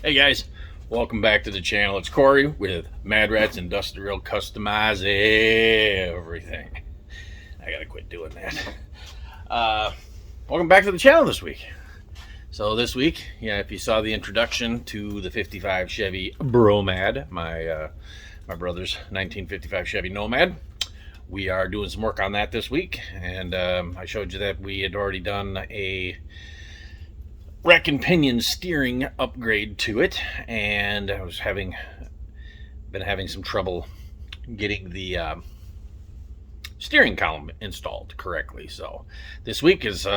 Hey guys, welcome back to the channel. It's Corey with MadRatt's Industrial Customize Everything. I gotta quit doing that. Welcome back to the channel this week. So this week, if you saw the introduction to the 55 Chevy BROMAD, my brother's 1955 Chevy Nomad, we are doing some work on that this week. And I showed you that we had already done a rack and pinion steering upgrade to it, and I was been having some trouble getting the steering column installed correctly. So this week is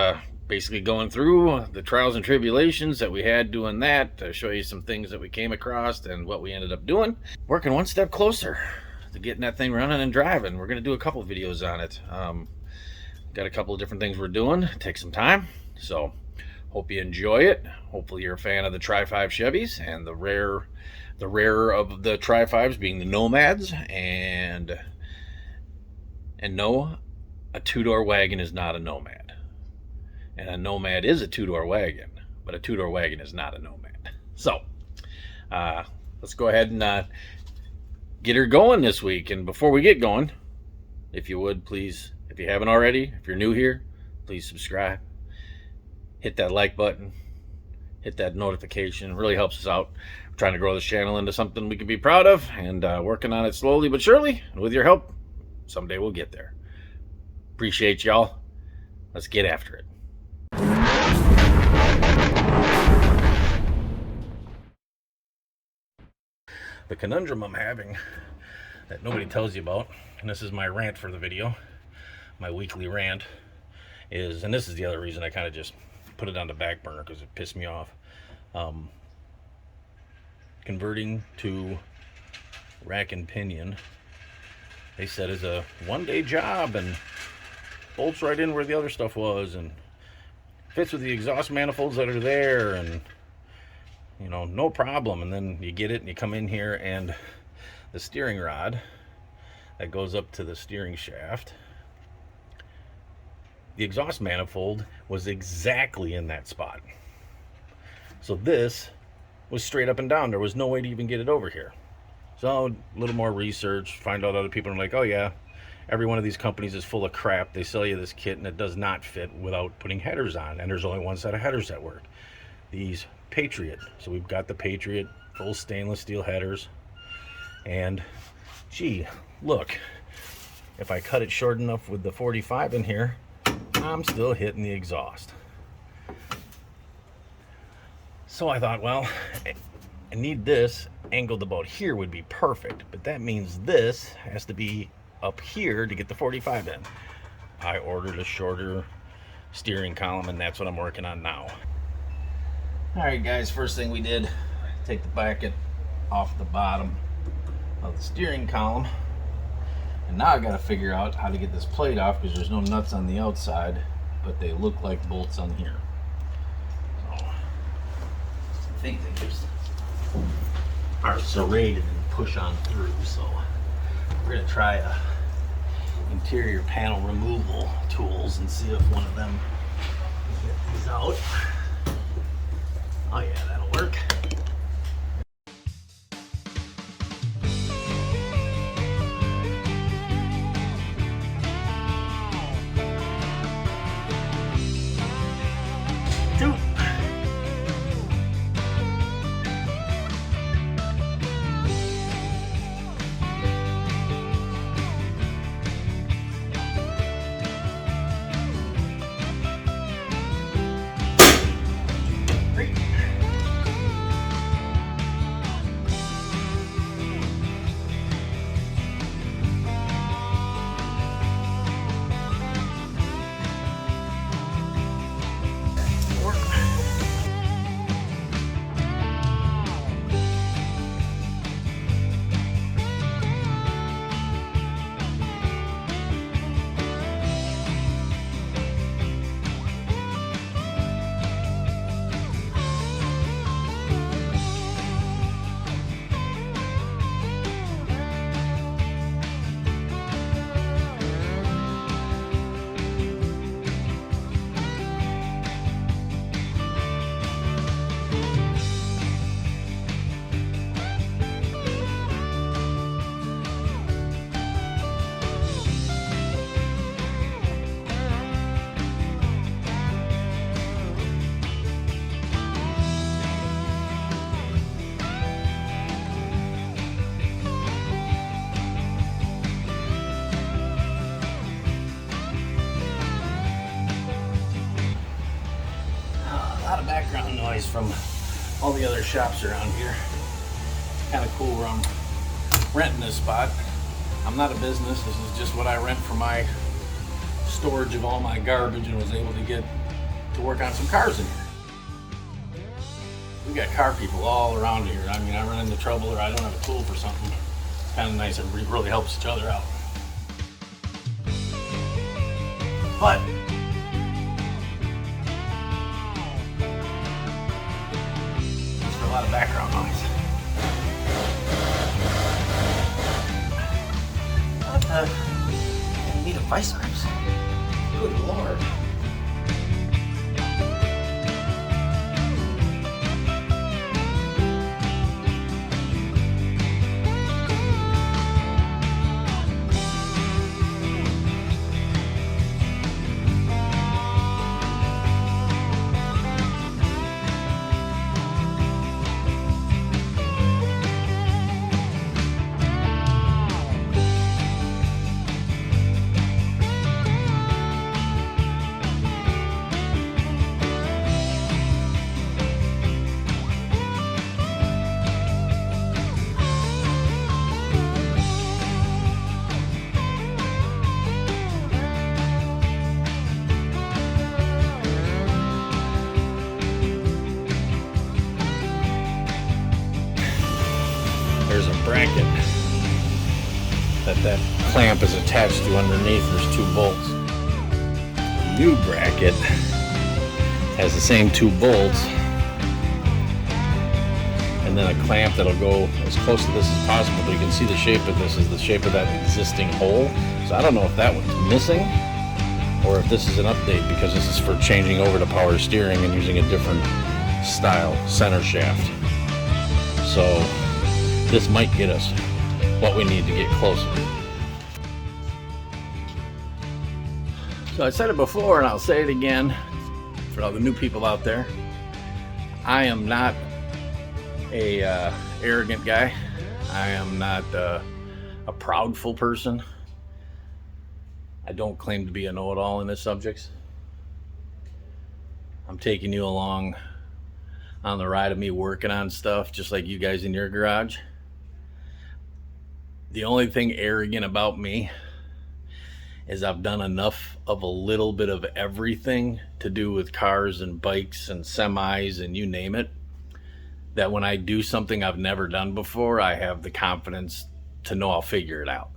basically going through the trials and tribulations that we had doing that, to show you some things that we came across and what we ended up doing, working one step closer to getting that thing running and driving. We're going to do a couple videos on it. Got a couple of different things we're doing. Take some time, so hope you enjoy it. Hopefully you're a fan of the Trifive Chevys, and the rarer of the Trifives being the Nomads. And no, a two-door wagon is not a Nomad. And a Nomad is a two-door wagon, but a two-door wagon is not a Nomad. So let's go ahead and get her going this week. And before we get going, if you would, please, if you haven't already, if you're new here, please subscribe. Hit that like button, hit that notification. It really helps us out. We're trying to grow this channel into something we can be proud of, and working on it slowly but surely. And with your help, someday we'll get there. Appreciate y'all. Let's get after it. The conundrum I'm having that nobody tells you about, and this is my rant for the video, my weekly rant, is, and this is the other reason I kind of just put it on the back burner because it pissed me off. Converting to rack and pinion, they said, is a one-day job and bolts right in where the other stuff was and fits with the exhaust manifolds that are there, and no problem. And then you get it and you come in here, and the steering rod that goes up to the steering shaft, the exhaust manifold was exactly in that spot. So this was straight up and down. There was no way to even get it over here. So a little more research, find out other people are like, oh yeah, every one of these companies is full of crap. They sell you this kit and it does not fit without putting headers on, and there's only one set of headers that work. These Patriot. So we've got the Patriot full stainless steel headers, and gee, look, if I cut it short enough with the 45 in here, I'm still hitting the exhaust. So I thought, well, I need this angled about here would be perfect, but that means this has to be up here to get the 45 in. I ordered a shorter steering column, and that's what I'm working on now. All right, guys, first thing we did, take the bracket off the bottom of the steering column. And now I got to figure out how to get this plate off, because there's no nuts on the outside, but they look like bolts on here. So I think they just are serrated and push on through. So we're going to try interior panel removal tools and see if one of them can get these out. Oh yeah, that'll work. noise from all the other shops around here. Kind of cool where I'm renting this spot. I'm not a business. This is just what I rent for my storage of all my garbage, and was able to get to work on some cars in here. We got car people all around here. I mean, I run into trouble or I don't have a tool for something. It's kind of nice. Everybody really helps each other out. But it's for a lot of background noise. What the? I need a vice grips. Good Lord. There's a bracket that clamp is attached to underneath. There's 2 bolts. The new bracket has the same 2 bolts, and then a clamp that'll go as close to this as possible, but you can see the shape of this is the shape of that existing hole. So I don't know if that one's missing or if this is an update, because this is for changing over to power steering and using a different style center shaft. So this might get us what we need to get closer. So I said it before and I'll say it again for all the new people out there. I am not a arrogant guy. I am not a proudful person. I don't claim to be a know-it-all in this subject. I'm taking you along on the ride of me working on stuff just like you guys in your garage. The only thing arrogant about me is I've done enough of a little bit of everything to do with cars and bikes and semis and you name it, that when I do something I've never done before, I have the confidence to know I'll figure it out.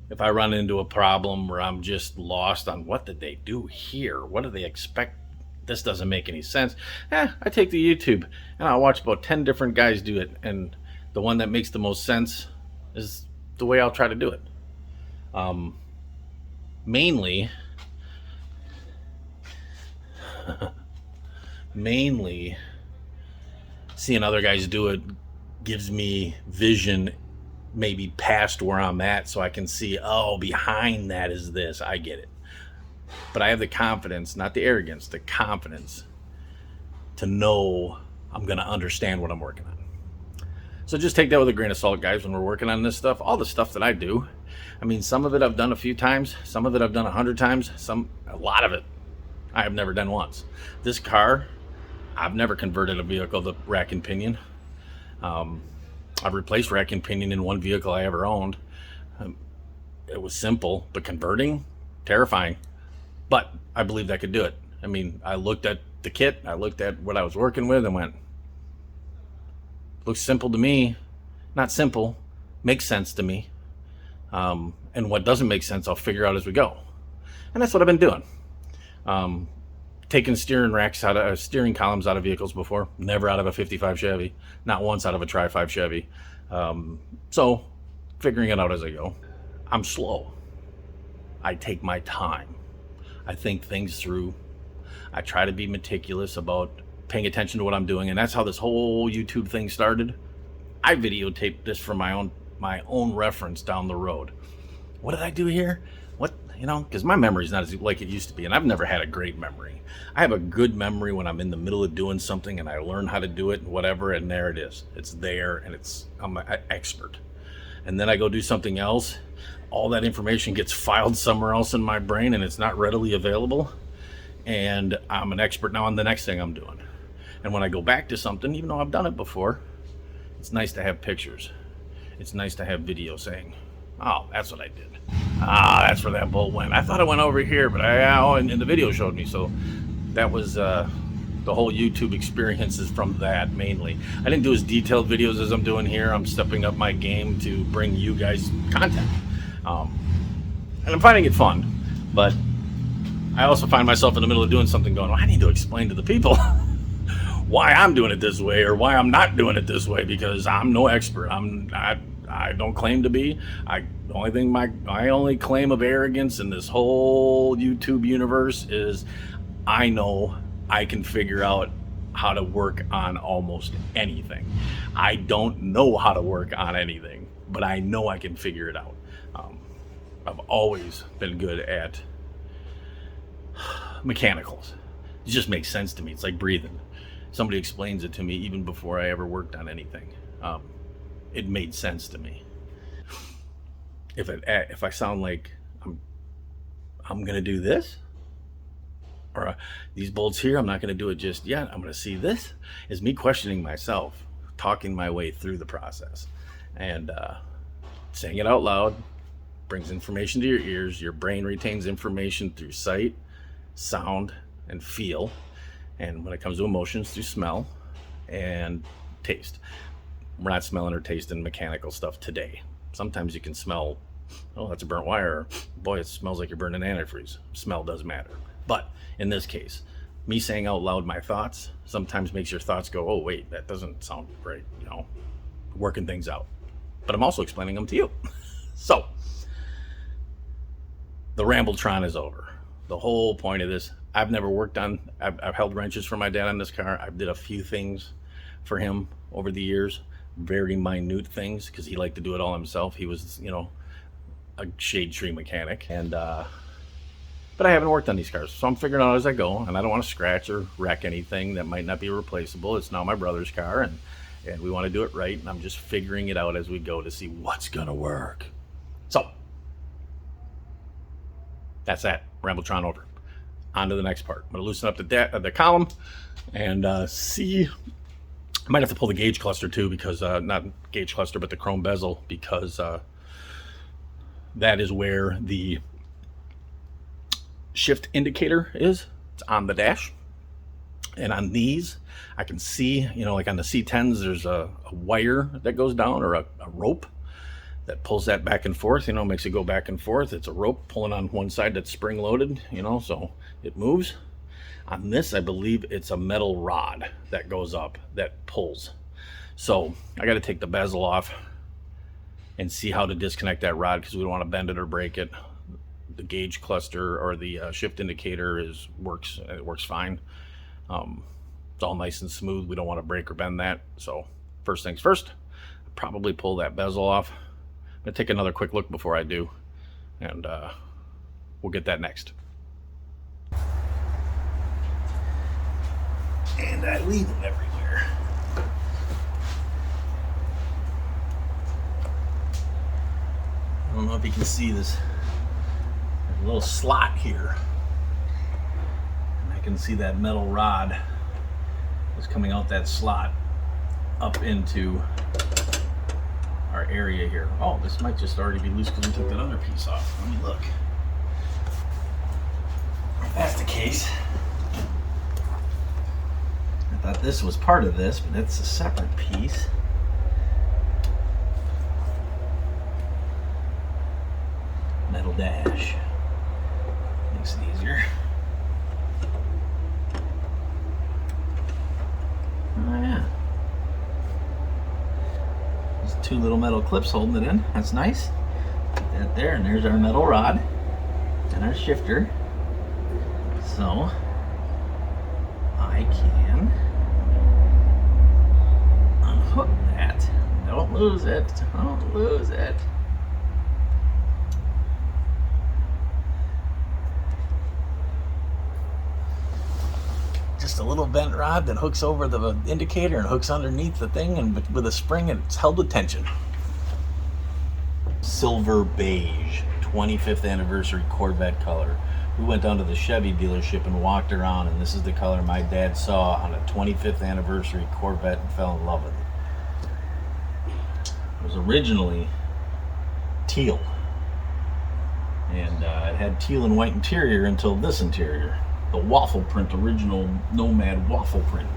If I run into a problem where I'm just lost on what did they do here? What do they expect? This doesn't make any sense. I take the YouTube and I'll watch about 10 different guys do it, and the one that makes the most sense is the way I'll try to do it. Mainly seeing other guys do it gives me vision maybe past where I'm at, so I can see, oh, behind that is this. I get it. But I have the confidence, not the arrogance, the confidence to know I'm going to understand what I'm working on. So just take that with a grain of salt, guys, when we're working on this stuff. All the stuff that I do, I mean, some of it I've done a few times, some of it I've done 100 times, a lot of it I have never done once. This car, I've never converted a vehicle to rack and pinion. I've replaced rack and pinion in one vehicle I ever owned. It was simple, but converting, terrifying. But I believed I could do it. I mean, I looked at the kit, I looked at what I was working with and went, looks simple to me. Not simple, makes sense to me. And what doesn't make sense, I'll figure out as we go. And that's what I've been doing. Taken steering racks out of steering columns out of vehicles before, never out of a 55 Chevy, not once out of a Trifive Chevy. So figuring it out as I go. I'm slow. I take my time. I think things through. I try to be meticulous about paying attention to what I'm doing, and that's how this whole YouTube thing started. I videotaped this for my own reference down the road. What did I do here? What, because my memory's not as like it used to be, and I've never had a great memory. I have a good memory when I'm in the middle of doing something and I learn how to do it and whatever, and there it is. It's there, and I'm an expert. And then I go do something else. All that information gets filed somewhere else in my brain, and it's not readily available. And I'm an expert now on the next thing I'm doing. And when I go back to something, even though I've done it before, it's nice to have pictures. It's nice to have video saying, oh, that's what I did. Ah, that's where that bolt went. I thought it went over here, but and the video showed me. So that was the whole YouTube experience is from that mainly. I didn't do as detailed videos as I'm doing here. I'm stepping up my game to bring you guys content. And I'm finding it fun, but I also find myself in the middle of doing something going, well, I need to explain to the people why I'm doing it this way or why I'm not doing it this way, because I'm no expert. I don't claim to be. My only claim of arrogance in this whole YouTube universe is I know I can figure out how to work on almost anything. I don't know how to work on anything, but I know I can figure it out. I've always been good at mechanicals. It just makes sense to me. It's like breathing. Somebody explains it to me even before I ever worked on anything. It made sense to me. If I sound like I'm gonna do this, or these bolts here, I'm not gonna do it just yet. I'm gonna see this. Is me questioning myself, talking my way through the process, and saying it out loud brings information to your ears. Your brain retains information through sight, sound, and feel. And when it comes to emotions, through smell and taste. We're not smelling or tasting mechanical stuff today. Sometimes you can smell, oh, that's a burnt wire. Or, boy, it smells like you're burning antifreeze. Smell does matter. But in this case, me saying out loud my thoughts sometimes makes your thoughts go, oh, wait, that doesn't sound right, working things out. But I'm also explaining them to you. So, the Rambletron is over. The whole point of this, I've never worked on, I've held wrenches for my dad on this car. I've did a few things for him over the years, very minute things, because he liked to do it all himself. He was, a shade tree mechanic. And, but I haven't worked on these cars, so I'm figuring out as I go, and I don't want to scratch or wreck anything that might not be replaceable. It's now my brother's car, and we want to do it right, and I'm just figuring it out as we go to see what's going to work. So, that's that. Rambletron over. On to the next part. I'm going to loosen up the column and see. I might have to pull the gauge cluster too, because not gauge cluster, but the chrome bezel, because that is where the shift indicator is. It's on the dash. And on these, I can see, like on the C10s, there's a wire that goes down, or a rope that pulls that back and forth, makes it go back and forth. It's a rope pulling on one side that's spring loaded, so it moves. On this, I believe it's a metal rod that goes up that pulls. So I got to take the bezel off and see how to disconnect that rod, because we don't want to bend it or break it. The gauge cluster or the shift indicator works fine. It's all nice and smooth. We don't want to break or bend that. So first things first, probably pull that bezel off. I'm gonna take another quick look before I do, and we'll get that next. And I leave them everywhere. I don't know if you can see this. There's a little slot here, and I can see that metal rod is coming out that slot up into our area here. Oh, this might just already be loose because we took that other piece off. Let me look. If that's the case, I thought this was part of this, but it's a separate piece. Metal dash. Makes it easier. Oh yeah. Two little metal clips holding it in. That's nice. Put that there, and there's our metal rod and our shifter. So I can unhook that. Don't lose it. Don't lose it. Just a little bent rod that hooks over the indicator and hooks underneath the thing, and with a spring, and it's held with tension. Silver beige, 25th anniversary Corvette color. We went down to the Chevy dealership and walked around, and this is the color my dad saw on a 25th anniversary Corvette and fell in love with it. It was originally teal, and it had teal and white interior until this interior, the waffle print, original Nomad waffle print.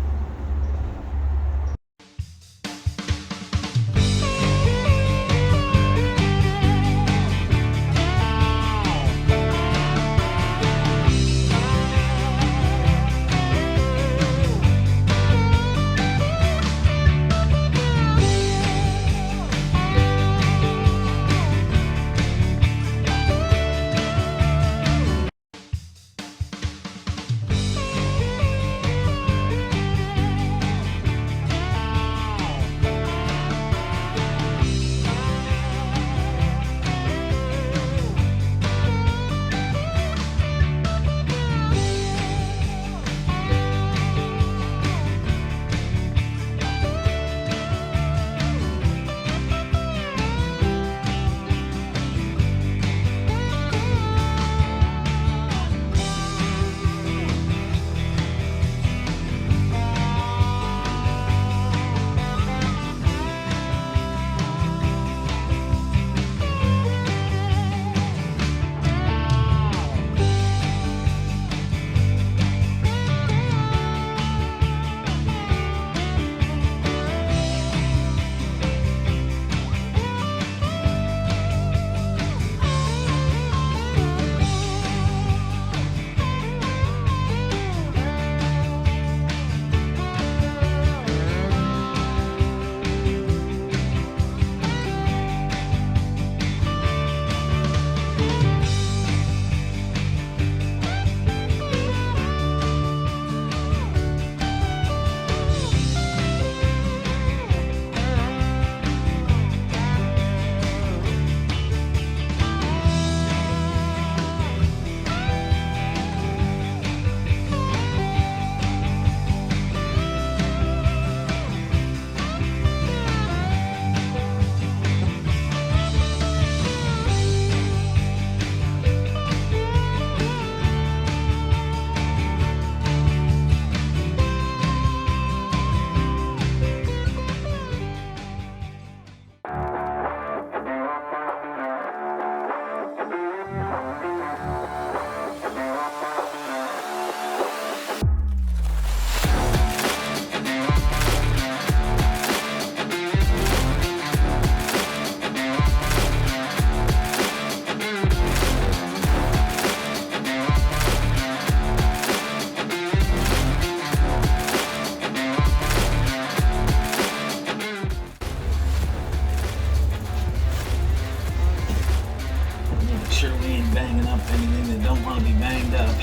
Sure we ain't banging up anything that don't want to be banged up.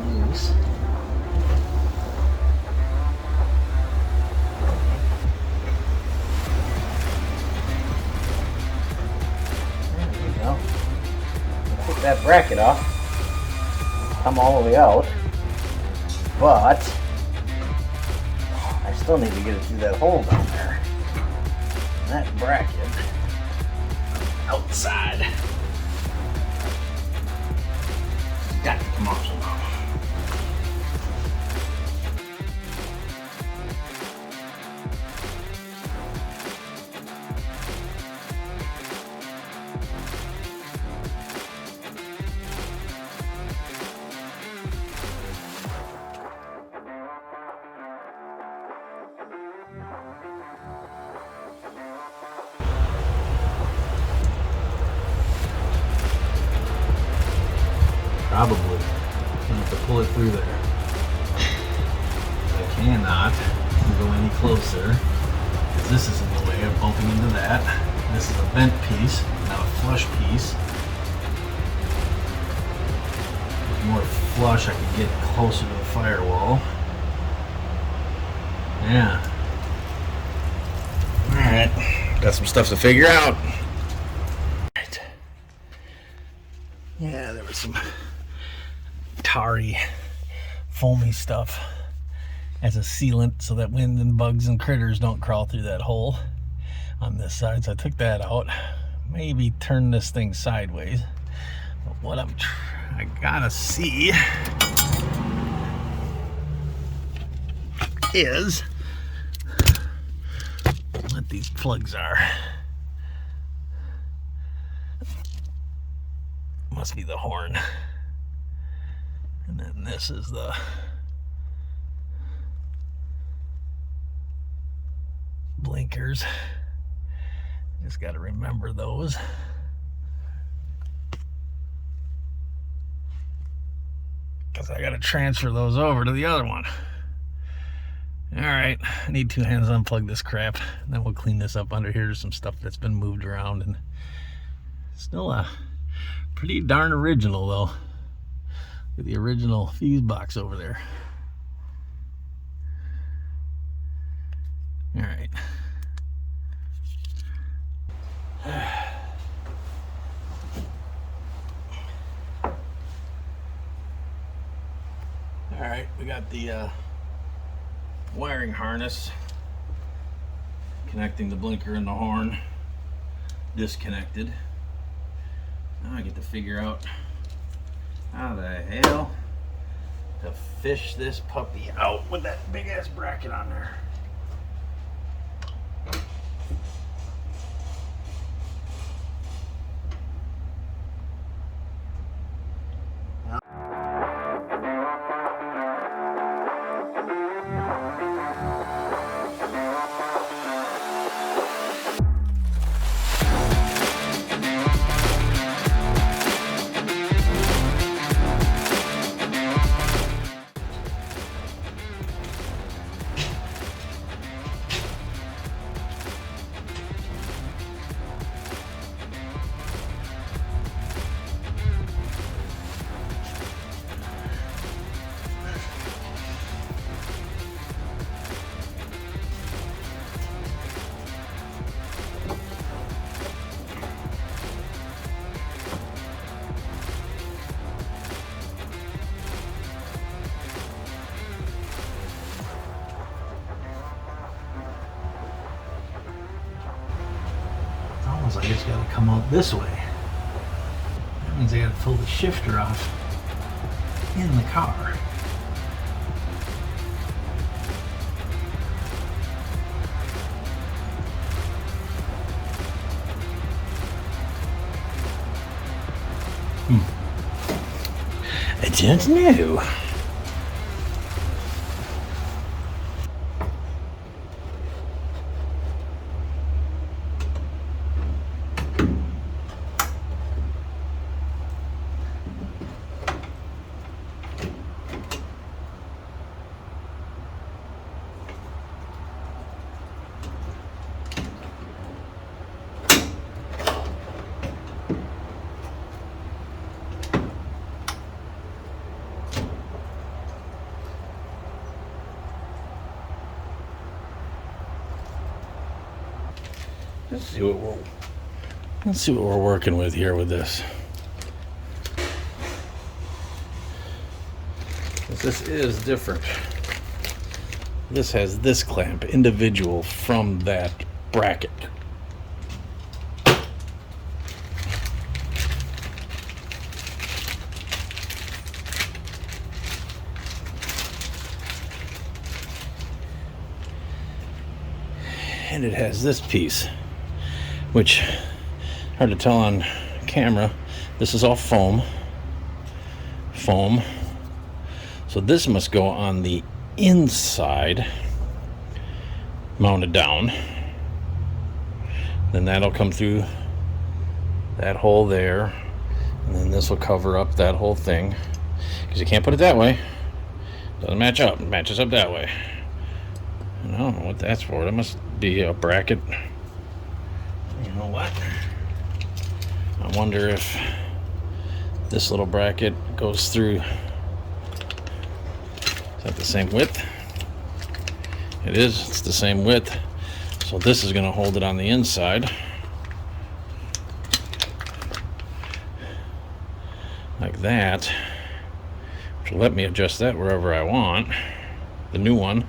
Loose. There we go. I'll take that bracket off. Come all the way out. But I still need to get it through that hole down there. And that bracket outside. Got to come off somehow. Probably. I'm gonna have to pull it through there. I cannot go any closer because this is in the way of bumping into that. This is a bent piece, not a flush piece. If it was more flush, I could get closer to the firewall. Yeah. Alright. Got some stuff to figure out. Alright. Yeah, there was some tarry, foamy stuff as a sealant so that wind and bugs and critters don't crawl through that hole on this side. So I took that out, maybe turn this thing sideways. But what I gotta see is what these plugs are. Must be the horn. And then this is the blinkers. Just got to remember those. Because I got to transfer those over to the other one. All right, I need two hands to unplug this crap. Then we'll clean this up under here. There's some stuff that's been moved around, and still a pretty darn original though. With the original fuse box over there. All right. All right, we got the wiring harness connecting the blinker and the horn disconnected. Now I get to figure out how the hell to fish this puppy out with that big ass bracket on there. I just got to come out this way. That means I got to pull the shifter off in the car. I don't know. Let's see what we're working with here with this. This is different. This has this clamp individual from that bracket. And it has this piece, which hard to tell on camera. This is all foam. So this must go on the inside, mounted down. Then that'll come through that hole there, and then this will cover up that whole thing, because you can't put it that way. Doesn't match up. It matches up that way. I don't know what that's for. That must be a bracket. You know what? I wonder if this little bracket goes through. Is that the same width? It is. It's the same width. So this is going to hold it on the inside. Like that. Which will let me adjust that wherever I want. The new one.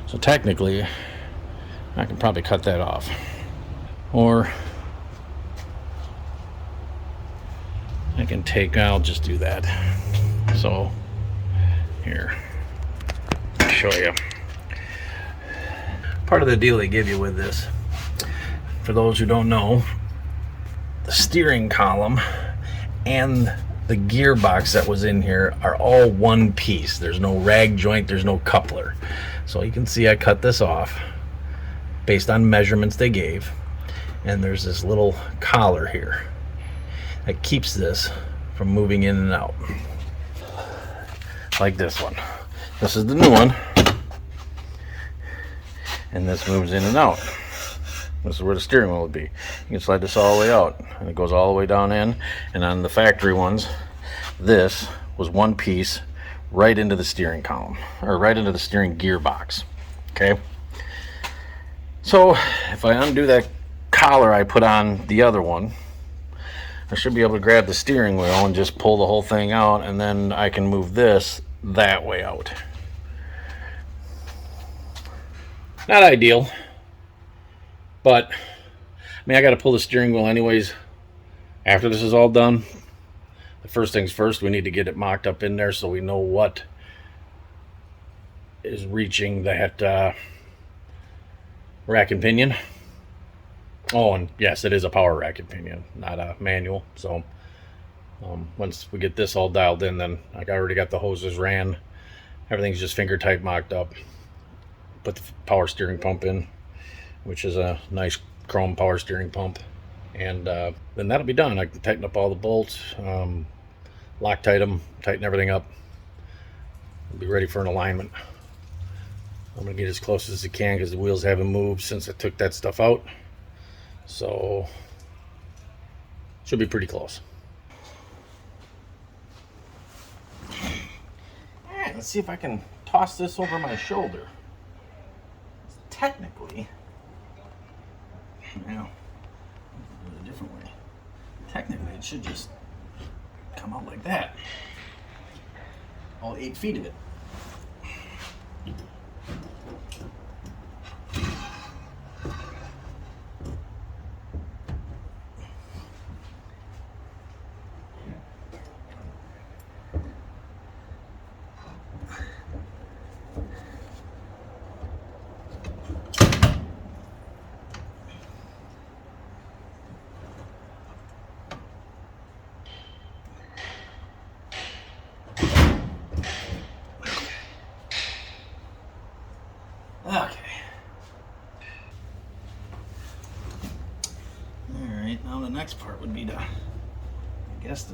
So technically, I can probably cut that off. Or I can I'll just do that. So here, I'll show you. Part of the deal they give you with this, for those who don't know, the steering column and the gearbox that was in here are all one piece. There's no rag joint, there's no coupler. So you can see I cut this off based on measurements they gave, and there's this little collar here that keeps this from moving in and out, like this one. This is the new one, and this moves in and out. This is where the steering wheel would be. You can slide this all the way out, and it goes all the way down in. And on the factory ones, this was one piece right into the steering column, or right into the steering gearbox. Okay. So if I undo that collar I put on the other one, I should be able to grab the steering wheel and just pull the whole thing out, and then I can move this that way out. Not ideal, but I mean, I got to pull the steering wheel anyways after this is all done. The first things first, we need to get it mocked up in there so we know what is reaching that rack and pinion. Oh, and yes, it is a power rack and pinion, not a manual. So once we get this all dialed in, then like I already got the hoses ran. Everything's just finger tight mocked up. Put the power steering pump in, which is a nice chrome power steering pump. And then that'll be done. I can tighten up all the bolts, Loctite them, tighten everything up. I'll be ready for an alignment. I'm gonna get as close as I can because the wheels haven't moved since I took that stuff out. So should be pretty close. All right, let's see if I can toss this over my shoulder. Technically, now, a different way. Technically, it should just come out like that. All 8 feet of it. Okay. Alright, now the next part would be to, I guess,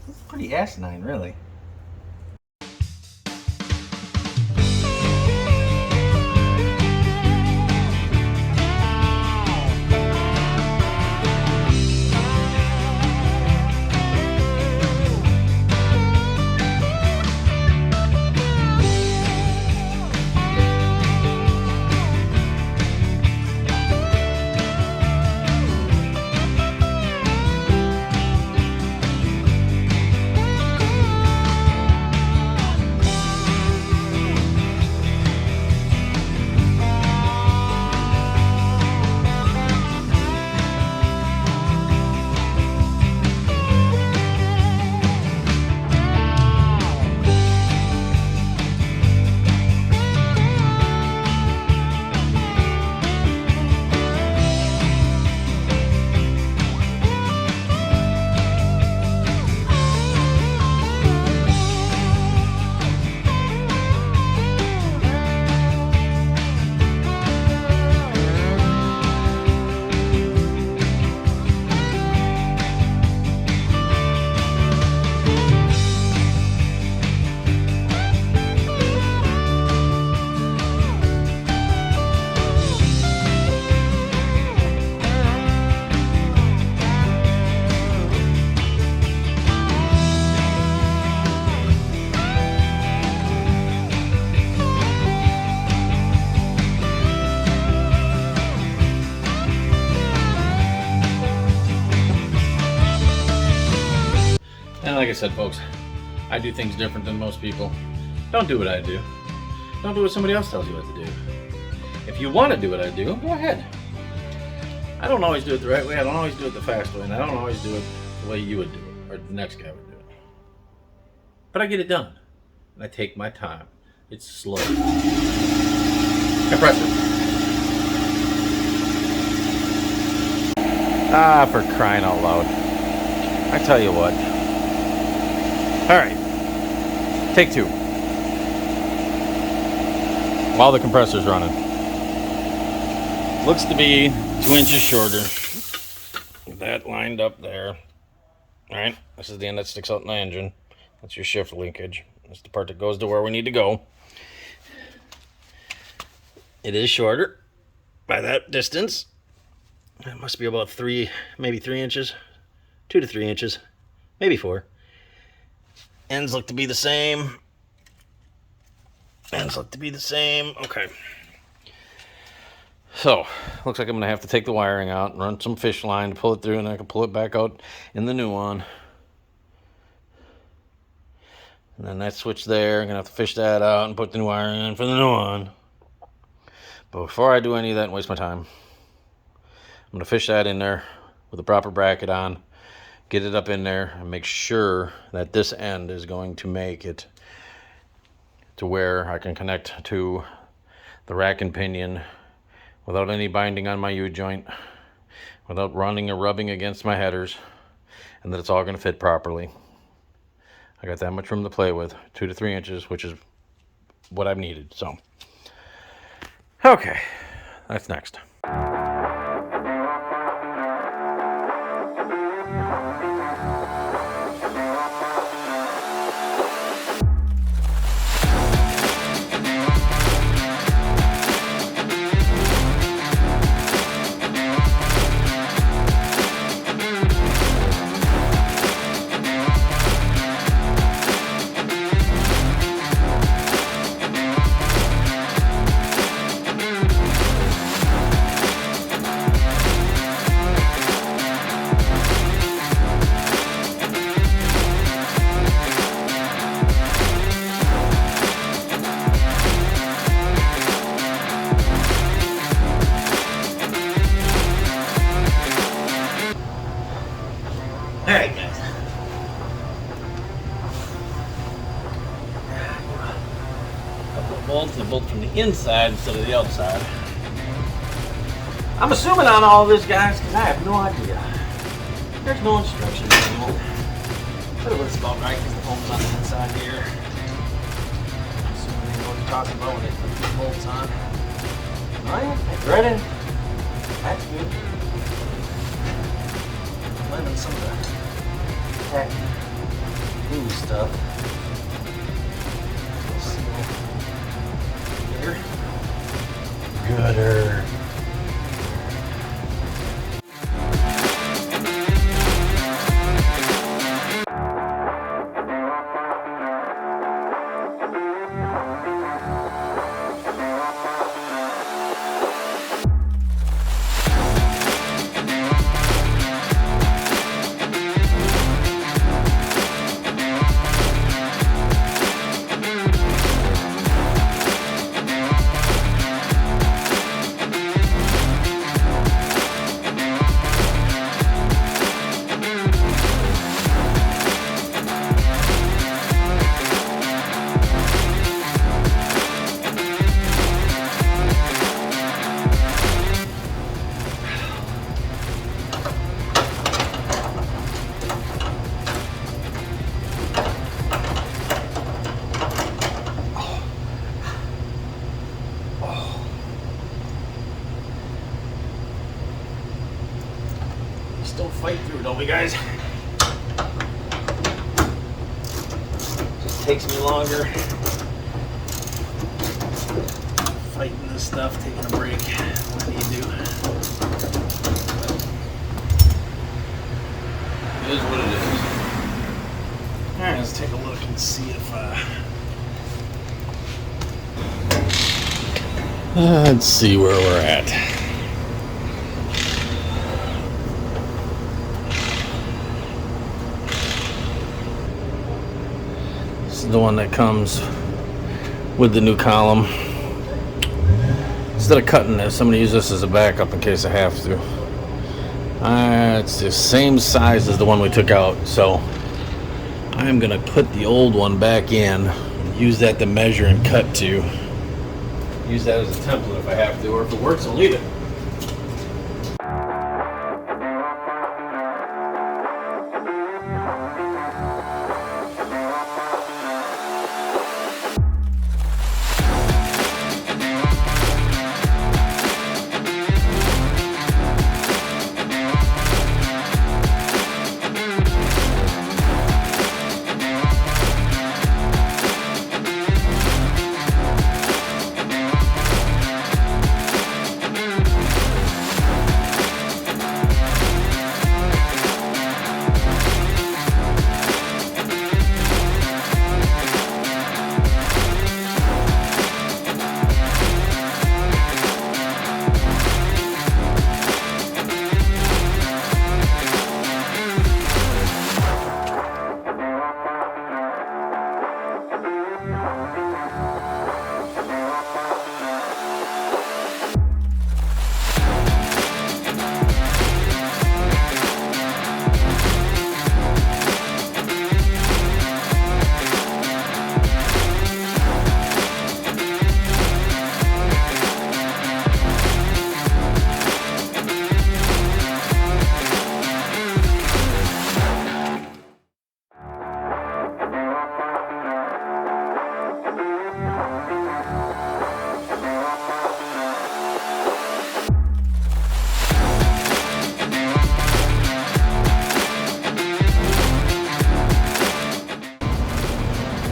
it's pretty asinine, really. And like I said, folks, I do things different than most people. Don't do what I do. Don't do what somebody else tells you what to do. If you want to do what I do, go ahead. I don't always do it the right way. I don't always do it the fast way. And I don't always do it the way you would do it, or the next guy would do it. But I get it done. And I take my time. It's slow. Compressor. Ah, for crying out loud. I tell you what. All right. Take 2. While the compressor's running. Looks to be 2 inches shorter. That lined up there. All right. This is the end that sticks out in the engine. That's your shift linkage. That's the part that goes to where we need to go. It is shorter by that distance. It must be about 3, maybe 3 inches. 2 to 3 inches. Maybe 4. Ends look to be the same. Ends look to be the same. Okay. So, looks like I'm going to have to take the wiring out and run some fish line to pull it through, and I can pull it back out in the new one. And then that switch there, I'm going to have to fish that out and put the new wiring in for the new one. But before I do any of that and waste my time, I'm going to fish that in there with the proper bracket on, get it up in there, and make sure that this end is going to make it to where I can connect to the rack and pinion without any binding on my U-joint, without running or rubbing against my headers, and that it's all going to fit properly. I got that much room to play with, 2 to 3 inches, which is what I've needed. So, okay, that's next. Alright guys, couple of bolts, and a bolt from the inside instead of the outside. I'm assuming on all this, guys, because I have no idea. There's no instruction manual, but it looks about right because the bolt's on the inside here. I'm assuming they know what they're talking about when they put the bolts on. Alright, it's ready. That's good. Blending some of the glue stuff. Here. Gooder. Still fight through, don't we, guys? Just takes me longer fighting this stuff, taking a break when I need to. It is what it is. Alright, let's take a look and see if let's see where we're at. This is the one that comes with the new column. Instead of cutting this, I'm going to use this as a backup in case I have to. It's the same size as the one we took out, so I'm going to put the old one back in, use that to measure and cut to. Use that as a template if I have to, or if it works, I'll leave it.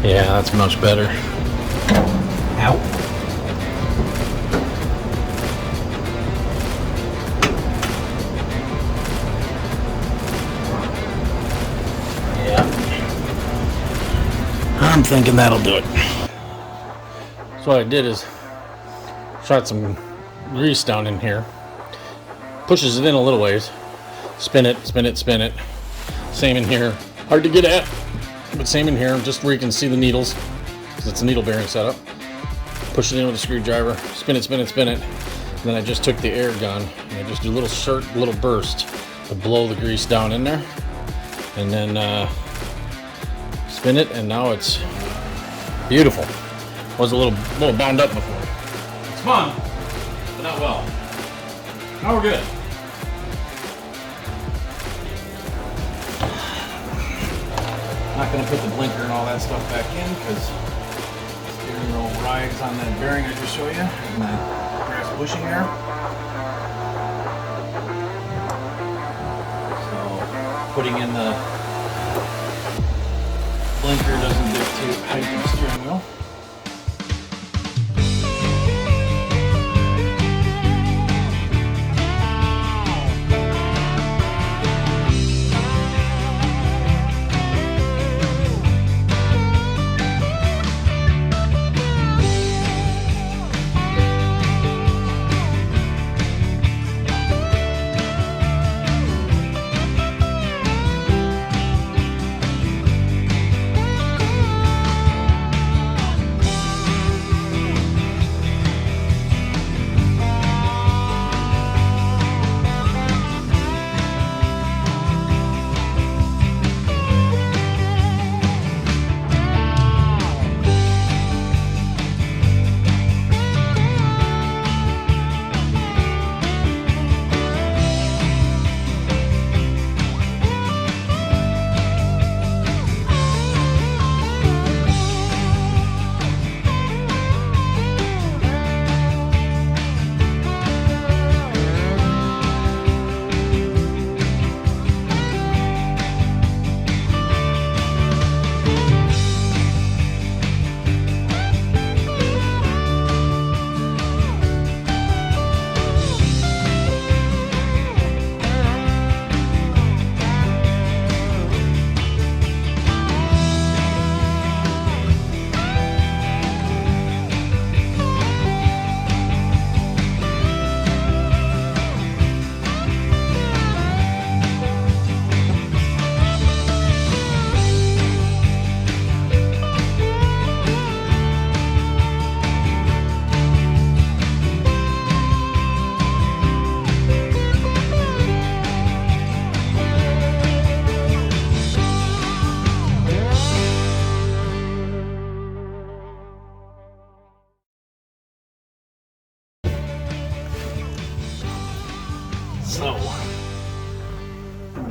Yeah, that's much better. Ow. Yeah. I'm thinking that'll do it. So what I did is shot some grease down in here. Pushes it in a little ways. Spin it, spin it, spin it. Same in here. Hard to get at. But same in here, just where you can see the needles, because it's a needle bearing setup. Push it in with a screwdriver, spin it, spin it, spin it. And then I just took the air gun and I just do a little burst to blow the grease down in there. And then spin it, and now it's beautiful. Was a little bound up before. It's fun, but not well. Now we're good. Not going to put the blinker and all that stuff back in because steering wheel rides on that bearing I just showed you and that brass bushing there. So putting in the blinker doesn't dictate height of the steering wheel.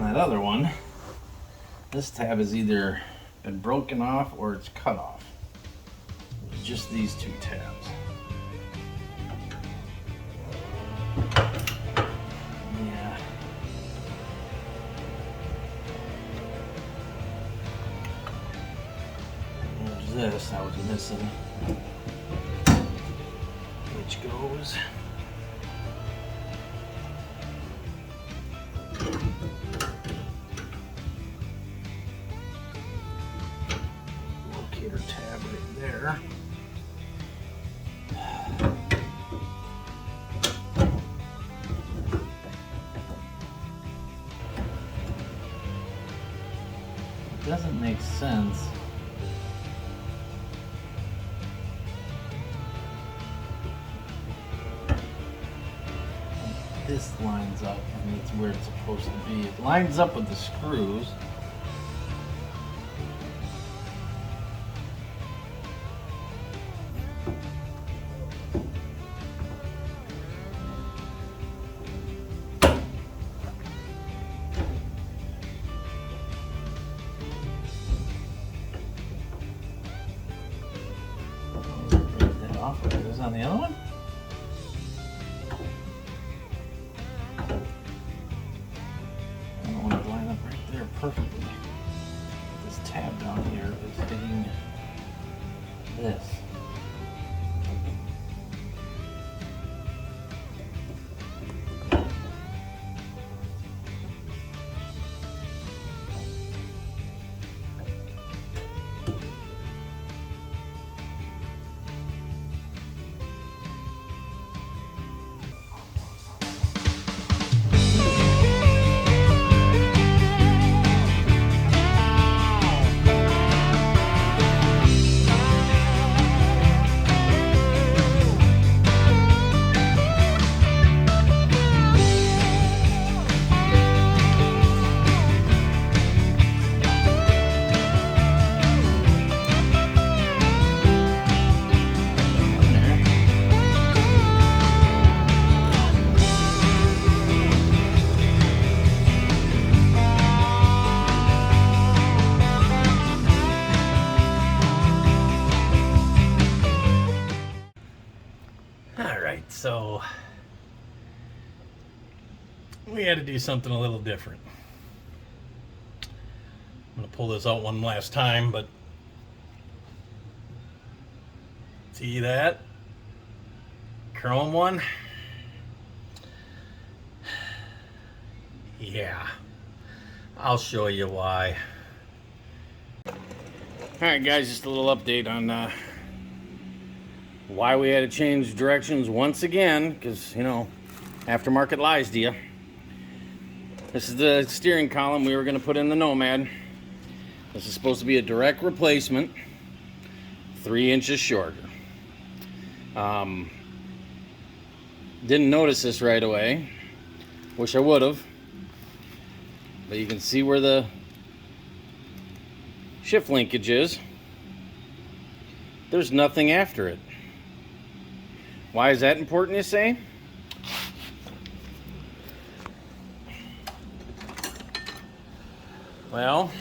that other one, this tab has either been broken off or it's cut off. It's just these two tabs. Yeah. There's this I was missing, which goes locator tab right there. It doesn't make sense. This lines up and it's where it's supposed to be. It lines up with the screws. Break that off. What is on the other one? Perfectly. This tab down here is hitting this. So we had to do something a little different. I'm going to pull this out one last time, but see that chrome one? Yeah, I'll show you why. All right, guys, just a little update on why we had to change directions once again, because, you know, aftermarket lies to you. This is the steering column we were going to put in the Nomad. This is supposed to be a direct replacement, 3 inches shorter. Didn't notice this right away. Wish I would have. But you can see where the shift linkage is. There's nothing after it. Why is that important, you say? Well,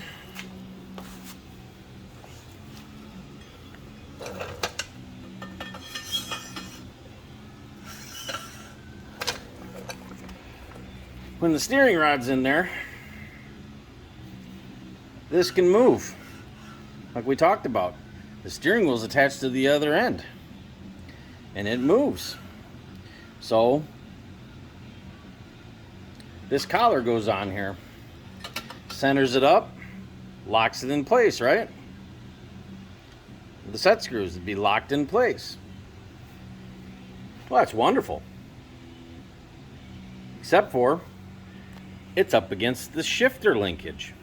when the steering rod's in there, this can move, like we talked about. The steering wheel is attached to the other end, and it moves. So this collar goes on here, centers it up, locks it in place, right? The set screws would be locked in place. Well, that's wonderful. Except for it's up against the shifter linkage.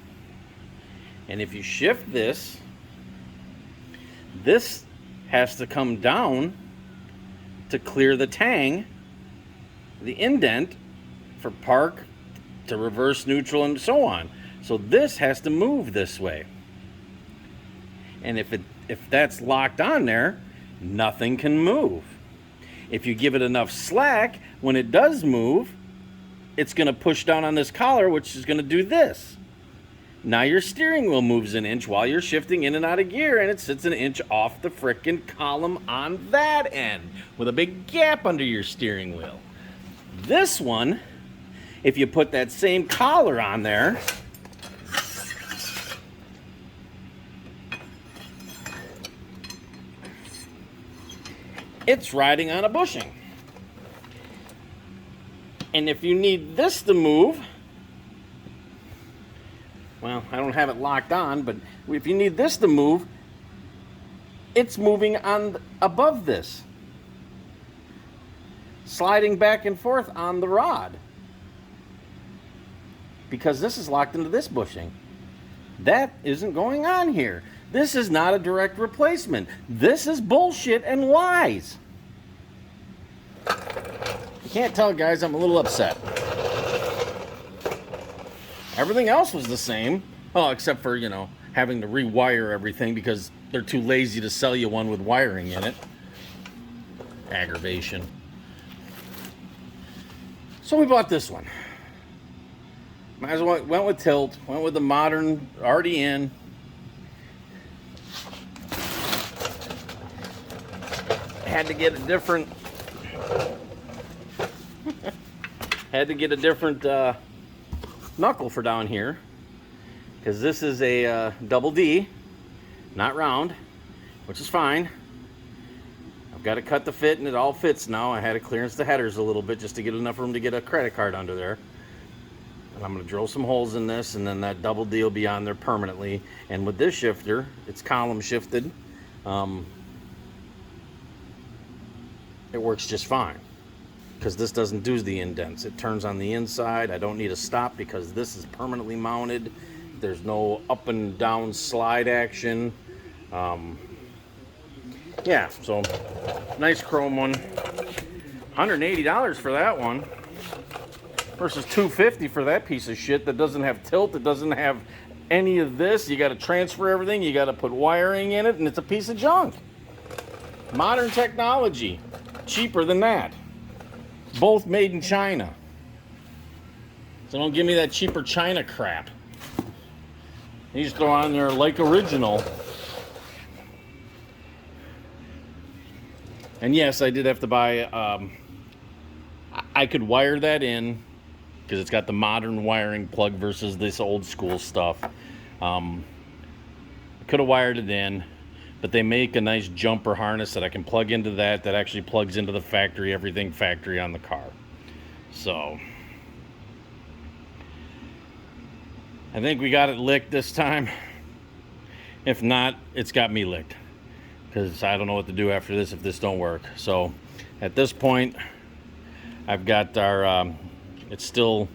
And if you shift this, this has to come down to clear the tang, the indent for park, to reverse, neutral, and so on. So this has to move this way. And if that's locked on there, nothing can move. If you give it enough slack, when it does move, it's going to push down on this collar, which is going to do this. Now your steering wheel moves an inch while you're shifting in and out of gear, and it sits an inch off the frickin' column on that end with a big gap under your steering wheel. This one, if you put that same collar on there, it's riding on a bushing. And if you need this to move, well, I don't have it locked on, but if you need this to move, it's moving on above this, sliding back and forth on the rod, because this is locked into this bushing. That isn't going on here. This is not a direct replacement. This is bullshit and lies. You can't tell, guys, I'm a little upset. Everything else was the same. Oh, except for, you know, having to rewire everything because they're too lazy to sell you one with wiring in it. Aggravation. So we bought this one. Might as well went with tilt, went with the modern, already in. Had to get a different knuckle for down here, because this is a double D, not round, which is fine. I've got to cut the fit, and it all fits now. I had to clearance the headers a little bit just to get enough room to get a credit card under there. And I'm going to drill some holes in this, and then that double D will be on there permanently. And with this shifter, it's column shifted. It works just fine, because this doesn't do the indents. It turns on the inside. I don't need a stop because this is permanently mounted. There's no up and down slide action. Yeah, so nice chrome one. $180 for that one versus $250 for that piece of shit that doesn't have tilt. It doesn't have any of this. You got to transfer everything. You got to put wiring in it, and it's a piece of junk. Modern technology, cheaper than that. Both made in China. So don't give me that cheaper China crap. You just throw on there like original. And yes, I did have to buy, I could wire that in because it's got the modern wiring plug versus this old school stuff. I could have wired it in, but they make a nice jumper harness that I can plug into that actually plugs into the factory, everything factory on the car. So I think we got it licked this time. If not, it's got me licked, because I don't know what to do after this if this don't work. So at this point, I've got our, it's still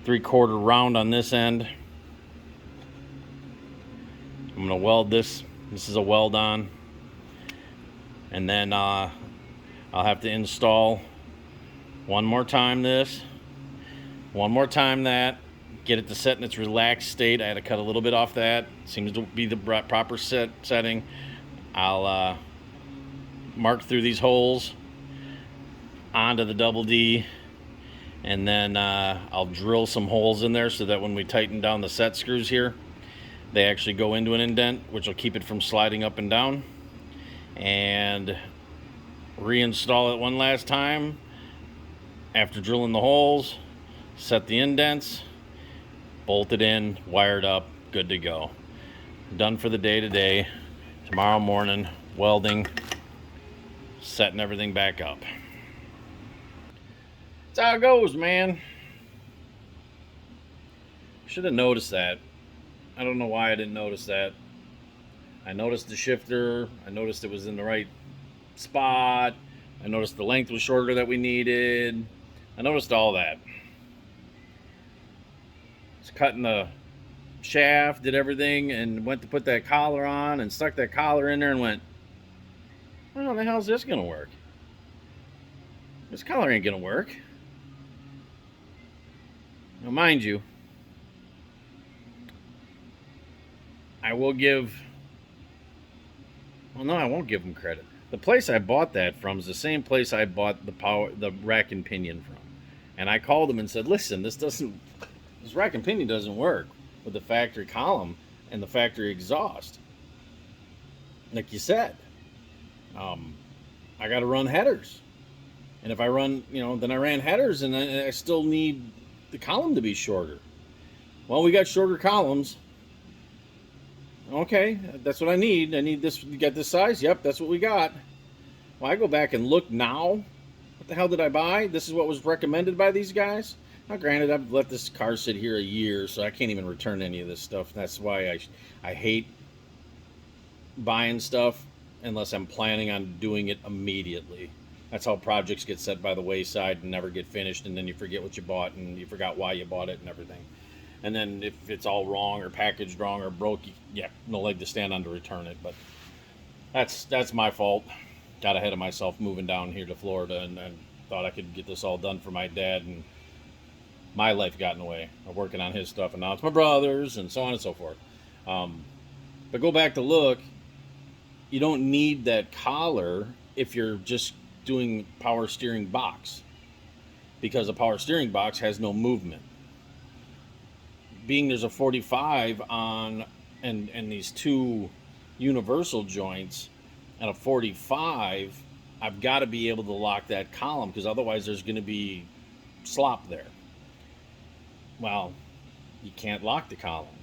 3/4 round on this end. I'm gonna weld this. This is a weld on. And then I'll have to install one more time this, one more time that, get it to set in its relaxed state. I had to cut a little bit off that. Seems to be the proper setting. I'll mark through these holes onto the double D, and then I'll drill some holes in there so that when we tighten down the set screws here, they actually go into an indent, which will keep it from sliding up and down. And reinstall it one last time after drilling the holes, set the indents, bolt it in, wired up, good to go. Done for the day today. Tomorrow morning, welding, setting everything back up. That's how it goes, man. Should have noticed that. I don't know why I didn't notice that. I noticed the shifter. I noticed it was in the right spot. I noticed the length was shorter that we needed. I noticed all that. Just cutting the shaft, did everything, and went to put that collar on and stuck that collar in there and went, how the hell is this gonna work? This collar ain't gonna work. Now, mind you, I will give, well, no, I won't give them credit. The place I bought that from is the same place I bought the rack and pinion from. And I called them and said, listen, this rack and pinion doesn't work with the factory column and the factory exhaust. Like you said, um, I got to run headers. And if I run, then I ran headers and I still need the column to be shorter. Well, we got shorter columns. Okay, that's what I need. I need this. You got this size? Yep, that's what we got. Well, I go back and look now. What the hell did I buy? This is what was recommended by these guys. Now, granted, I've let this car sit here a year, so I can't even return any of this stuff. That's why I hate buying stuff unless I'm planning on doing it immediately. That's how projects get set by the wayside and never get finished, and then you forget what you bought and you forgot why you bought it and everything. And then if it's all wrong or packaged wrong or broke, no leg to stand on to return it. But that's my fault. Got ahead of myself moving down here to Florida and thought I could get this all done for my dad, and my life got in the way of working on his stuff, and now it's my brother's and so on and so forth. But go back to look, you don't need that collar if you're just doing power steering box, because a power steering box has no movement. Being there's a 45 on and these two universal joints and a 45, I've got to be able to lock that column, because otherwise there's going to be slop there. Well, you can't lock the column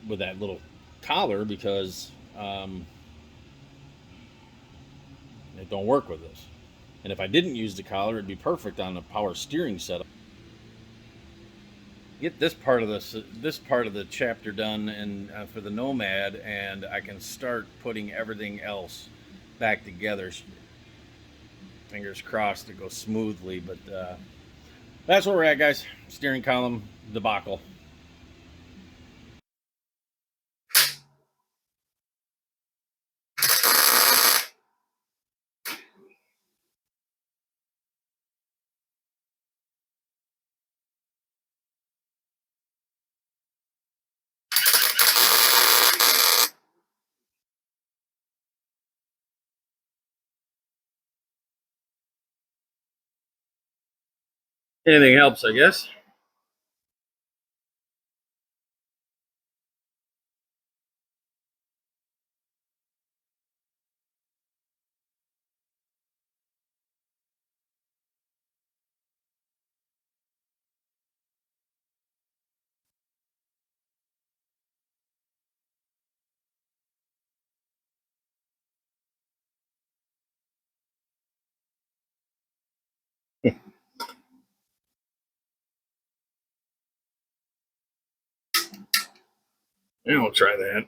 with that little collar because it don't work with this. And if I didn't use the collar, it'd be perfect on a power steering setup. Get this part of the chapter done and for the Nomad, and I can start putting everything else back together. Fingers crossed it goes smoothly, but that's where we're at, guys. Steering column debacle. Anything helps, I guess. Yeah, we'll try that.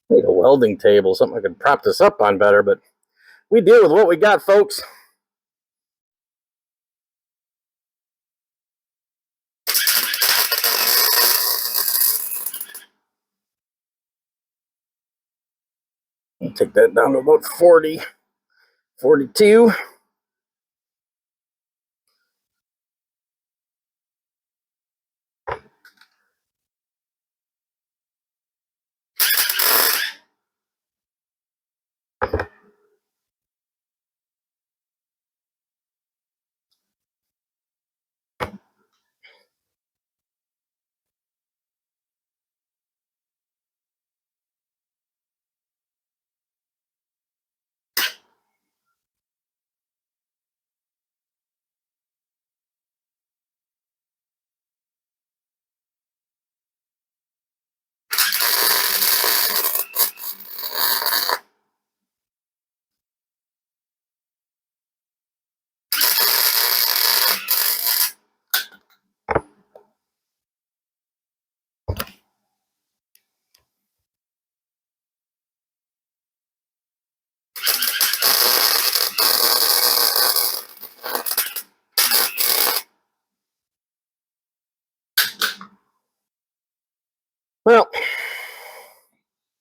Need a welding table, something I could prop this up on better, but we deal with what we got, folks. I'll take that down to about 40, 42.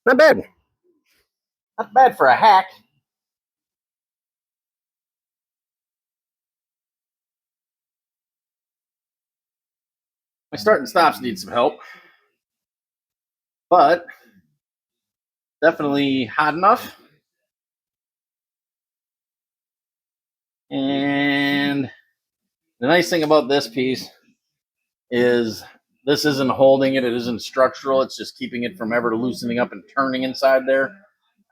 Not bad. Not bad for a hack. My start and stops need some help, but definitely hot enough. And the nice thing about this piece is this isn't holding it. It isn't structural. It's just keeping it from ever loosening up and turning inside there.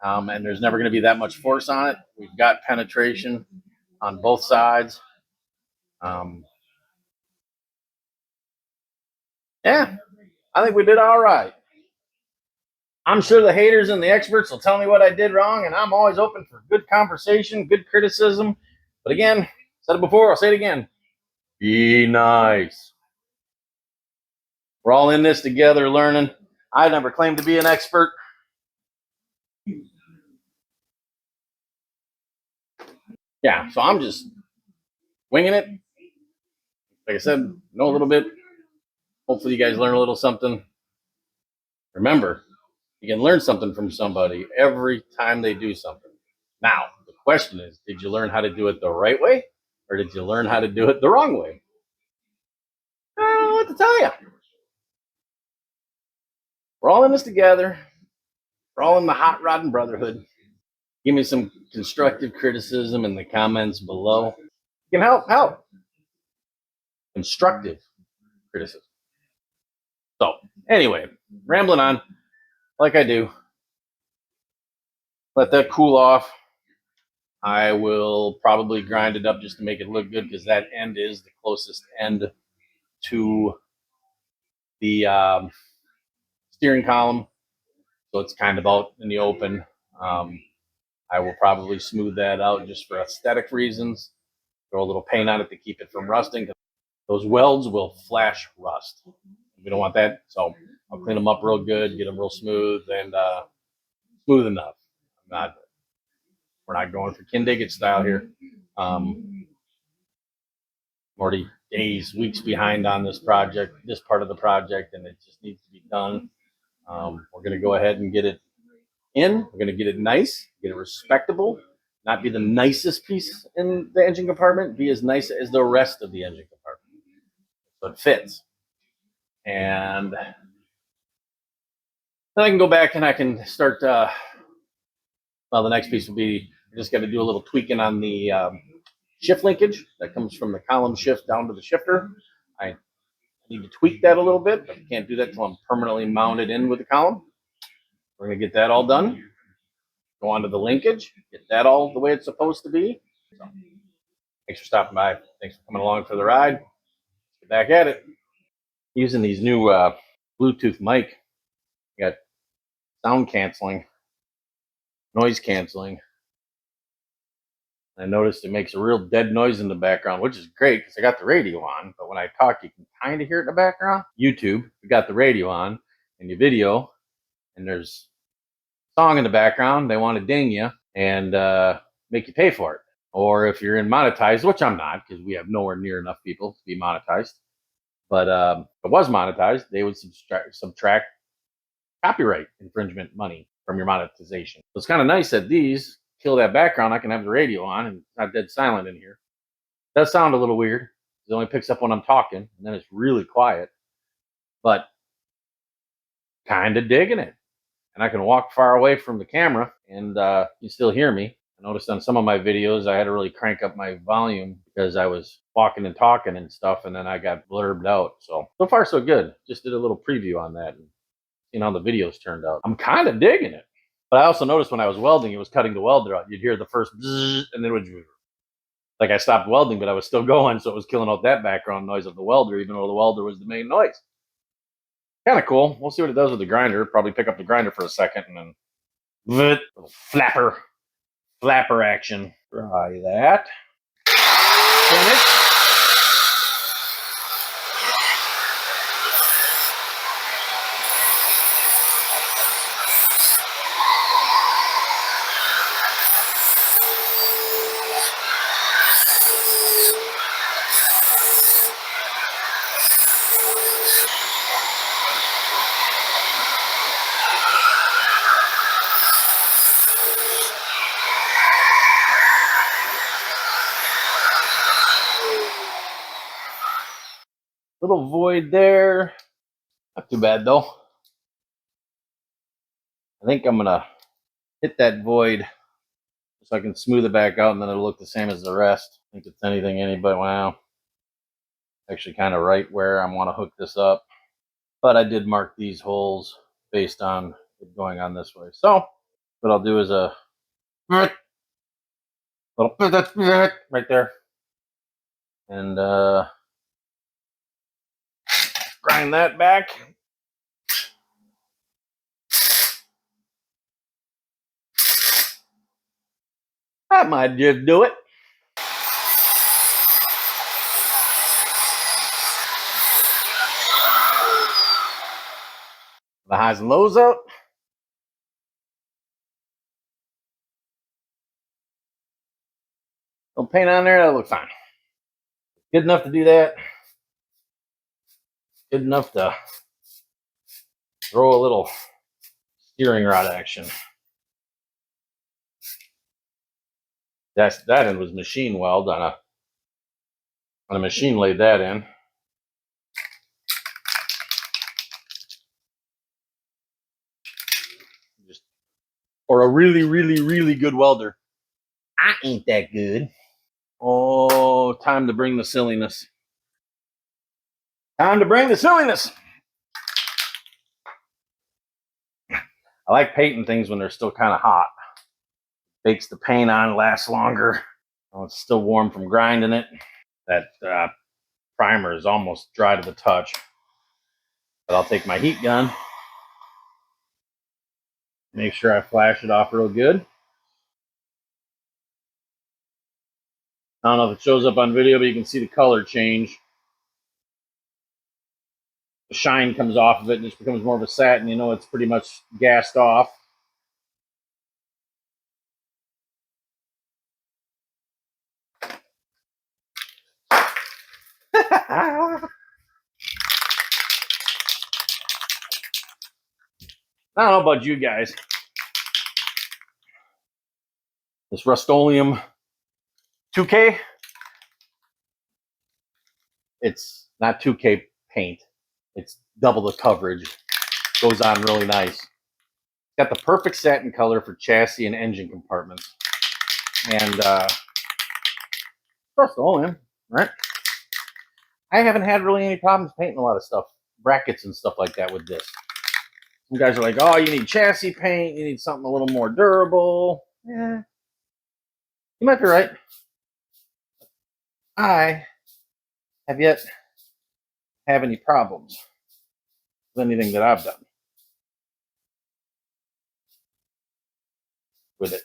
And there's never going to be that much force on it. We've got penetration on both sides. Yeah, I think we did all right. I'm sure the haters and the experts will tell me what I did wrong, and I'm always open for good conversation, good criticism. But again, said it before, I'll say it again. Be nice. We're all in this together learning. I never claimed to be an expert. Yeah, so I'm just winging it. Like I said, know a little bit. Hopefully you guys learn a little something. Remember, you can learn something from somebody every time they do something. Now, the question is, did you learn how to do it the right way? Or did you learn how to do it the wrong way? I don't know what to tell you. We're all in this together. We're all in the hot rodding brotherhood. Give me some constructive criticism in the comments below. You can help. Constructive criticism. So, anyway, rambling on like I do. Let that cool off. I will probably grind it up just to make it look good because that end is the closest end to the steering column. So it's kind of out in the open. I will probably smooth that out just for aesthetic reasons. Throw a little paint on it to keep it from rusting. Those welds will flash rust. We don't want that. So I'll clean them up real good, get them real smooth and smooth enough. We're not going for Kindig style here. I'm already days, weeks behind on this project, this part of the project, and it just needs to be done. We're going to go ahead and get it in. We're going to get it nice, get it respectable, not be the nicest piece in the engine compartment, be as nice as the rest of the engine compartment. So it fits. And then I can go back and I can start, the next piece will be, I just got to do a little tweaking on the shift linkage that comes from the column shift down to the shifter. I need to tweak that a little bit, but I can't do that until I'm permanently mounted in with the column. We're going to get that all done. Go on to the linkage, get that all the way it's supposed to be. So, thanks for stopping by. Thanks for coming along for the ride. Let's get back at it. Using these new Bluetooth mic. You got sound canceling, noise canceling. I noticed it makes a real dead noise in the background, which is great because I got the radio on. But when I talk, you can kind of hear it in the background. YouTube, you got the radio on and your video, and there's a song in the background. They want to ding you and make you pay for it. Or if you're in monetized, which I'm not because we have nowhere near enough people to be monetized. But if it was monetized, they would subtract copyright infringement money from your monetization. So it's kind of nice that these kill that background. I can have the radio on and it's not dead silent in here. It does sound a little weird. It only picks up when I'm talking, and then it's really quiet. But kind of digging it. And I can walk far away from the camera and you still hear me. I noticed on some of my videos I had to really crank up my volume because I was walking and talking and stuff, and then I got blurbed out. So far so good. Just did a little preview on that and seeing how the videos turned out. I'm kind of digging it. But I also noticed when I was welding, it was cutting the welder out. You'd hear the first bzzz, and then it would, like I stopped welding, but I was still going, so it was killing out that background noise of the welder, even though the welder was the main noise. Kind of cool. We'll see what it does with the grinder. Probably pick up the grinder for a second and then little flapper action. Try that. Finish. Little void there. Not too bad though. I think I'm gonna hit that void so I can smooth it back out, and then it'll look the same as the rest. I think it's anything anybody, wow. Actually kind of right where I want to hook this up. But I did mark these holes based on it going on this way. So what I'll do is a little right there. And grind that back. That might just do it. The highs and lows out. No paint on there, that'll look fine. Good enough to do that. Good enough to throw a little steering rod action. That end was machine weld on a machine laid that in. Just or a really, really, really good welder. I ain't that good. Oh, time to bring the silliness. Time to bring the silliness. I like painting things when they're still kind of hot. Makes the paint on last longer. Oh, it's still warm from grinding it. That primer is almost dry to the touch. But I'll take my heat gun. Make sure I flash it off real good. I don't know if it shows up on video, but you can see the color change. The shine comes off of it and it just becomes more of a satin. You know, it's pretty much gassed off. I don't know about you guys. This Rust-Oleum 2K, it's not 2K paint. It's double the coverage. Goes on really nice. Got the perfect satin color for chassis and engine compartments. And Rust-Oleum, right? I haven't had really any problems painting a lot of stuff, brackets and stuff like that with this. Some guys are like, oh, you need chassis paint, you need something a little more durable. Yeah, you might be right. I have yet have any problems with anything that I've done with it.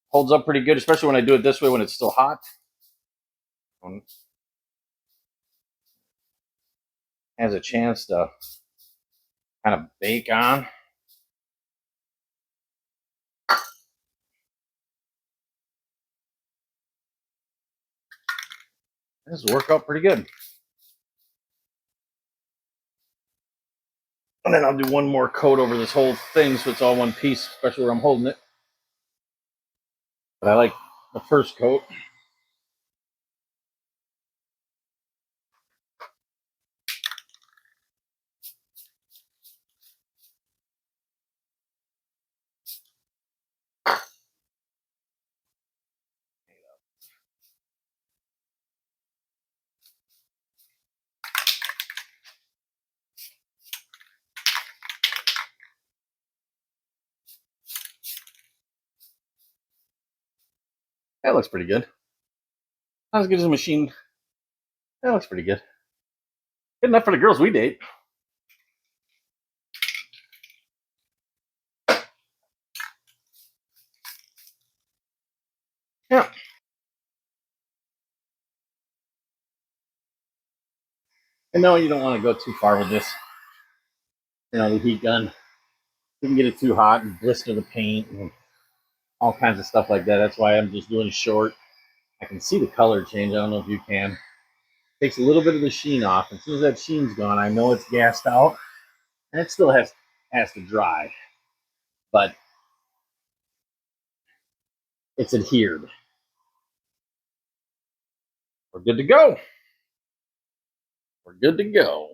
Holds up pretty good, especially when I do it this way when it's still hot. Has a chance to kind of bake on. This will work out pretty good. And then I'll do one more coat over this whole thing so it's all one piece, especially where I'm holding it. But I like the first coat. That looks pretty good. Not as good as a machine. That looks pretty good. Good enough for the girls we date. Yeah. And no, you don't want to go too far with this. You know, the heat gun. You can get it too hot and blister the paint and all kinds of stuff like that. That's why I'm just doing short. I can see the color change. I don't know if you can. Takes a little bit of the sheen off. As soon as that sheen's gone, I know it's gassed out. And it still has to dry. But it's adhered. We're good to go. We're good to go.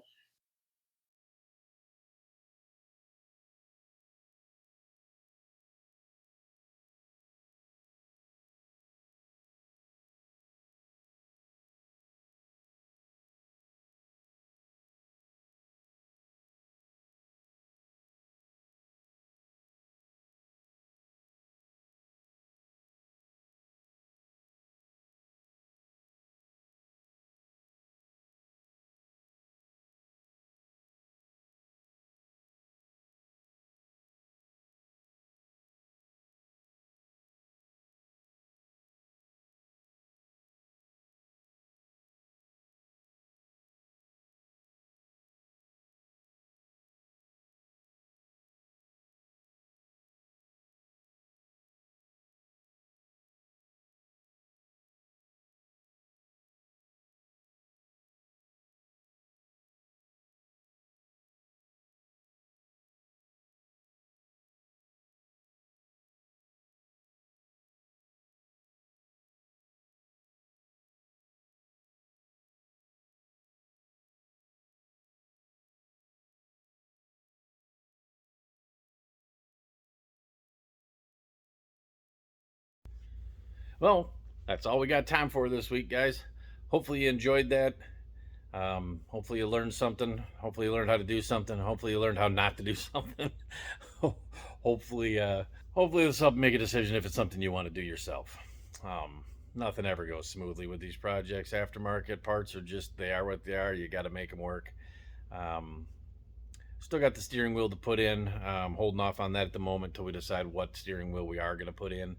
Well, that's all we got time for this week, guys. Hopefully you enjoyed that. Hopefully you learned something. Hopefully you learned how to do something. Hopefully you learned how not to do something. hopefully, hopefully this will help make a decision if it's something you want to do yourself. Nothing ever goes smoothly with these projects. Aftermarket parts are just, they are what they are. You got to make them work. Um, Still got the steering wheel to put in. Holding off on that at the moment until we decide what steering wheel we are going to put in.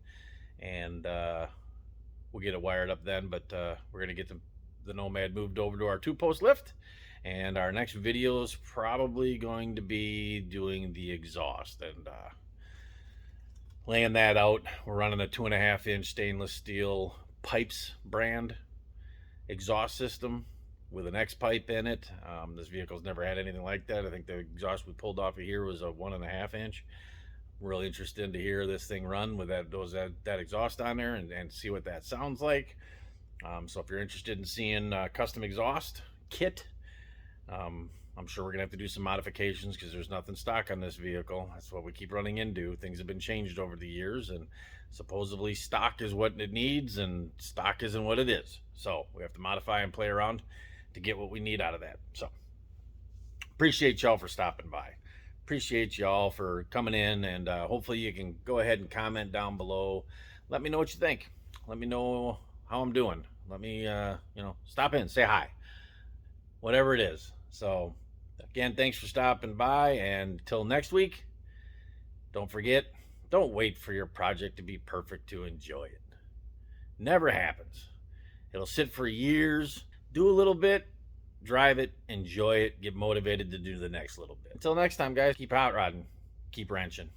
And we'll get it wired up then. But we're going to get the Nomad moved over to our 2-post lift. And our next video is probably going to be doing the exhaust and laying that out. We're running a 2.5-inch stainless steel Pipes brand exhaust system with an X pipe in it. This vehicle's never had anything like that. I think the exhaust we pulled off of here was a 1.5-inch. Really interested to hear this thing run with that exhaust on there and see what that sounds like. So if you're interested in seeing custom exhaust kit, I'm sure we're gonna have to do some modifications because there's nothing stock on this vehicle. That's what we keep running into. Things have been changed over the years, and supposedly stock is what it needs and stock isn't what it is. So we have to modify and play around to get what we need out of that. So appreciate y'all for stopping by. Appreciate y'all for coming in, and hopefully you can go ahead and comment down below. Let me know what you think. Let me know how I'm doing. Let me stop in, say hi, whatever it is. So again, thanks for stopping by, and until next week, don't forget, don't wait for your project to be perfect to enjoy it. Never happens. It'll sit for years. Do a little bit, drive it, enjoy it, get motivated to do the next little bit. Until next time, guys, keep hot rodding, keep wrenching.